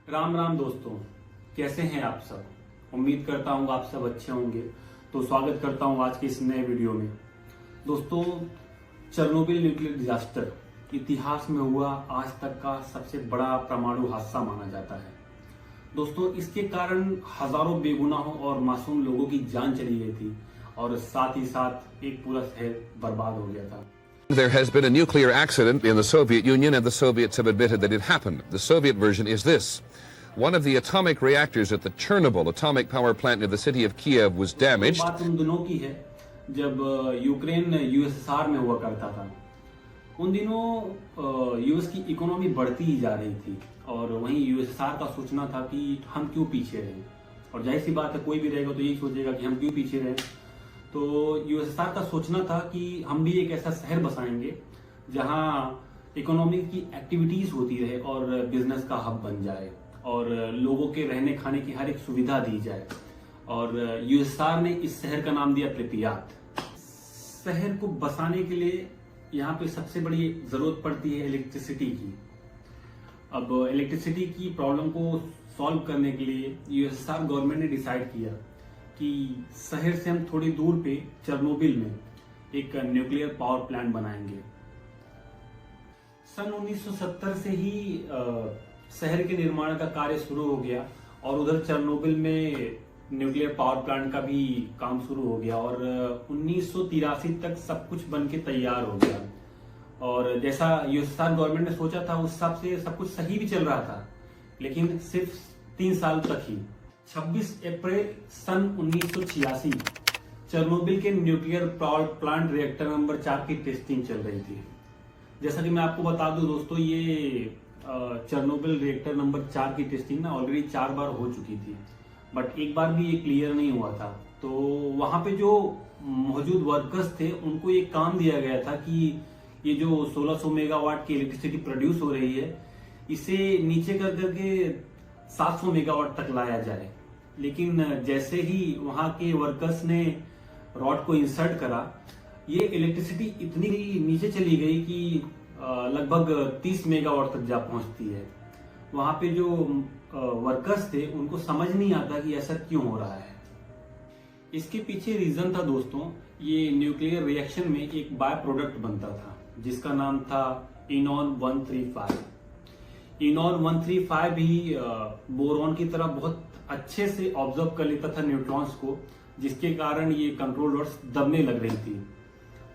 राम राम दोस्तों, कैसे हैं आप सब। उम्मीद करता हूँ आप सब अच्छे होंगे। तो स्वागत करता हूँ आज के इस नए वीडियो में। दोस्तों, चेरनोबिल न्यूक्लियर डिजास्टर इतिहास में हुआ आज तक का सबसे बड़ा परमाणु हादसा माना जाता है। दोस्तों, इसके कारण हजारों बेगुनाहों और मासूम लोगों की जान चली गई थी और साथ ही साथ एक पूरा शहर बर्बाद हो गया था। There has been a nuclear accident in the Soviet Union, and the Soviets have admitted that it happened. The Soviet version is this. One of the atomic reactors at the Chernobyl atomic power plant near the city of Kiev was damaged. बात उन दिनों की है जब Ukraine USSR में हुआ करता था। उन दिनों यूएस की इकोनॉमी बढ़ती ही जा रही थी और वहीं यूएसएसआर का सोचना था कि हम क्यों पीछे रहें। और जाहिर सी बात है, कोई भी रहेगा तो यही सोचेगा कि हम क्यों पीछे रहें। तो यूएसएसआर का सोचना था कि हम भी एक ऐसा शहर बसाएंगे जहां इकोनॉमी की एक्टिविटीज होती रहे और बिजनेस का हब बन जाए और लोगों के रहने खाने की हर एक सुविधा दी जाए। और यूएसएसआर ने इस शहर का नाम दिया प्रिपियात। शहर को बसाने के लिए यहाँ पे सबसे बड़ी जरूरत पड़ती है इलेक्ट्रिसिटी की। अब इलेक्ट्रिसिटी की प्रॉब्लम को सॉल्व करने के लिए यूएसएसआर गवर्नमेंट ने डिसाइड किया कि शहर से हम थोड़ी दूर पे चेरनोबिल में एक न्यूक्लियर पावर प्लांट बनाएंगे। सन 1970 से ही शहर के निर्माण का कार्य शुरू हो गया और उधर चेरनोबिल में न्यूक्लियर पावर प्लांट का भी काम शुरू हो गया और 1983 तक सब कुछ बन के तैयार हो गया। और जैसा यूएसएसआर गवर्नमेंट ने सोचा था उस हिसाब से सब कुछ सही भी चल रहा था, लेकिन सिर्फ 3 साल तक ही। 26 अप्रैल सन 1986 चेरनोबिल के nuclear power plant reactor number 4 की टेस्टिंग चल रही थी। जैसा कि मैं आपको बता दूं दोस्तों, ये चेरनोबिल रिएक्टर नंबर 4 की टेस्टिंग ना ऑलरेडी 4 बार हो चुकी थी, बट एक बार भी ये क्लियर नहीं हुआ था। तो वहां पे जो मौजूद वर्कर्स थे उनको ये काम दिया गया था कि ये जो 1600 मेगावाट की इलेक्ट्रिसिटी प्रोड्यूस हो रही है इसे नीचे कर करके 700 मेगावाट तक लाया जाए। लेकिन जैसे ही वहां के वर्कर्स ने रॉड को इंसर्ट करा, ये इलेक्ट्रिसिटी इतनी नीचे चली गई कि लगभग 30 मेगावाट तक जा पहुंचती है। वहां पे जो वर्कर्स थे उनको समझ नहीं आता कि ऐसा क्यों हो रहा है। इसके पीछे रीजन था दोस्तों, ये न्यूक्लियर रिएक्शन में एक बाय प्रोडक्ट बनता था जिसका नाम था इनॉन 135। इनॉन 135 भी बोरॉन की तरह बहुत अच्छे से ऑब्जर्व कर लेता था न्यूट्रॉन्स को, जिसके कारण ये कंट्रोल रॉड्स दबने लग रही थी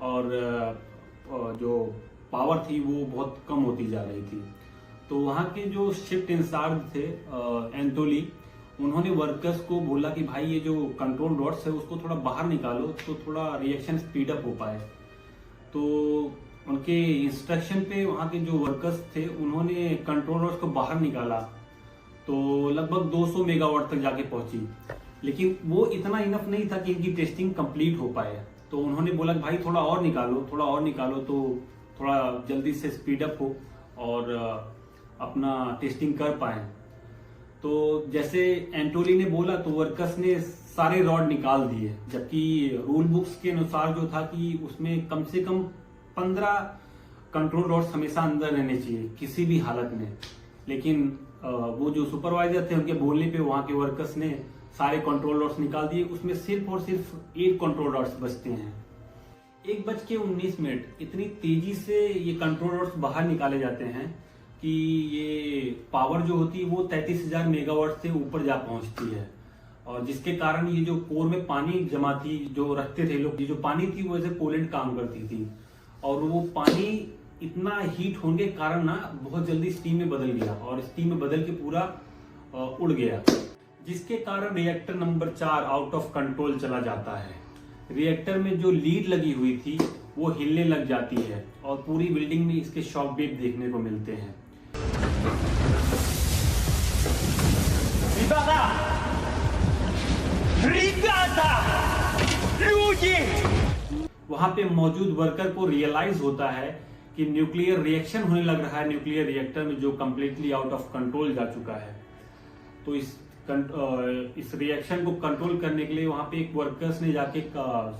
और जो पावर थी वो बहुत कम होती जा रही थी। तो वहां के जो शिफ्ट इंचार्ज थे एंटोली, उन्होंने वर्कर्स को बोला कि भाई ये जो कंट्रोल रॉड्स है उसको थोड़ा बाहर निकालो तो थोड़ा रिएक्शन स्पीड अप हो पाए। तो उनके इंस्ट्रक्शन पे वहां के जो वर्कर्स थे उन्होंने कंट्रोल रॉड्स को बाहर निकाला तो लगभग 200 मेगावाट तक जाके पहुंची, लेकिन वो इतना इनफ नहीं था कि इनकी टेस्टिंग कंप्लीट हो पाए। तो उन्होंने बोला कि भाई थोड़ा और निकालो तो थोड़ा जल्दी से स्पीड अप हो और अपना टेस्टिंग कर पाए। तो जैसे एंटोली ने बोला तो वर्कर्स ने सारे रॉड निकाल दिए, जबकि रूल बुक्स के अनुसार जो था कि उसमें कम से कम 15 कंट्रोल रॉड्स हमेशा अंदर रहने चाहिए किसी भी हालत में। लेकिन वो जो सुपरवाइजर थे उनके बोलने पे वहां के वर्कर्स ने सारे कंट्रोल रॉड्स निकाल दिए। उसमें सिर्फ और सिर्फ 8 कंट्रोल रॉड्स बचते हैं। 1:19 इतनी तेजी से ये कंट्रोल रॉड्स बाहर निकाले जाते हैं कि ये पावर जो होती है वो 33,000 मेगावाट से ऊपर जा पहुंचती है और जिसके कारण ये जो कोर में पानी जमा थी जो रखते थे लोग, ये जो पानी थी वो ऐसे कोलेंट काम करती थी और वो पानी इतना हीट होने के कारण ना बहुत जल्दी स्टीम में बदल गया और स्टीम में बदल के पूरा उड़ गया, जिसके कारण reactor number 4 out of control चला जाता है। रिएक्टर में जो लीड लगी हुई थी वो हिलने लग जाती है और पूरी बिल्डिंग में इसके शॉक वेव देखने को मिलते हैं। वहां पे मौजूद वर्कर को रियलाइज होता है कि न्यूक्लियर रिएक्शन होने लग रहा है न्यूक्लियर रिएक्टर में, जो कंप्लीटली आउट ऑफ कंट्रोल जा चुका है। तो इस रिएक्शन को कंट्रोल करने के लिए वहां पे एक वर्कर्स ने जाके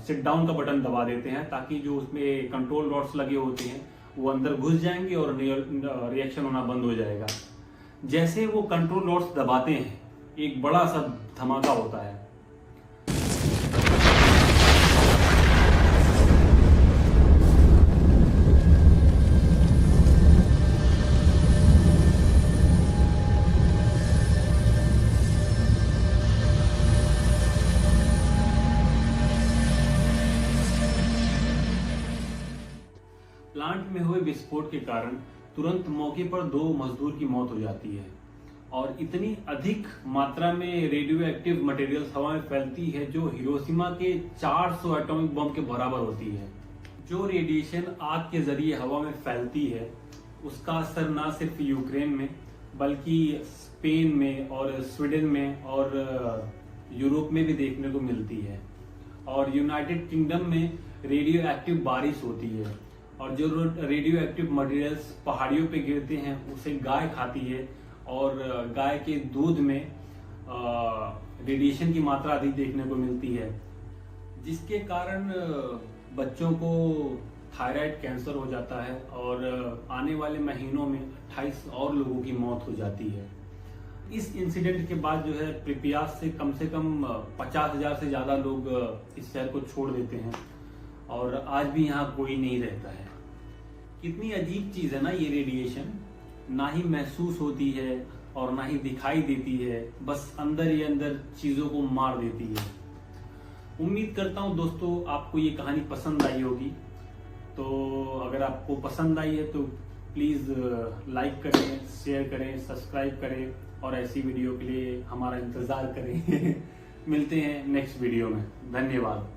सिट डाउन का बटन दबा देते हैं ताकि जो उसमें कंट्रोल रॉड्स लगे होते हैं वो अंदर घुस जाएंगे और रिएक्शन होना बंद हो जाएगा। जैसे वो कंट्रोल नोट्स दबाते हैं, एक बड़ा सा धमाका होता है। प्लांट में हुए विस्फोट के कारण तुरंत मौके पर 2 मजदूर की मौत हो जाती है और इतनी अधिक मात्रा में रेडियो एक्टिव मटेरियल्स हवा में फैलती है जो हिरोशिमा के 400 एटॉमिक बम के बराबर होती है। जो रेडिएशन आग के जरिए हवा में फैलती है उसका असर न सिर्फ यूक्रेन में बल्कि स्पेन में और स्वीडन में और यूरोप में भी देखने को मिलती है। और यूनाइटेड किंगडम में रेडियो एक्टिव बारिश होती है और जो रेडियो एक्टिव मटेरियल्स पहाड़ियों पे गिरते हैं उसे गाय खाती है और गाय के दूध में रेडिएशन की मात्रा अधिक देखने को मिलती है, जिसके कारण बच्चों को थायराइड कैंसर हो जाता है और आने वाले महीनों में 28 और लोगों की मौत हो जाती है। इस इंसिडेंट के बाद जो है प्रिपियात से कम 50,000 से ज्यादा लोग इस शहर को छोड़ देते हैं और आज भी यहाँ कोई नहीं रहता है। कितनी अजीब चीज है ना ये रेडिएशन, ना ही महसूस होती है और ना ही दिखाई देती है, बस अंदर ही अंदर चीजों को मार देती है। उम्मीद करता हूँ दोस्तों आपको ये कहानी पसंद आई होगी। तो अगर आपको पसंद आई है तो प्लीज लाइक करें, शेयर करें, सब्सक्राइब करें और ऐसी वीडियो के लिए हमारा इंतजार करें। मिलते हैं नेक्स्ट वीडियो में। धन्यवाद।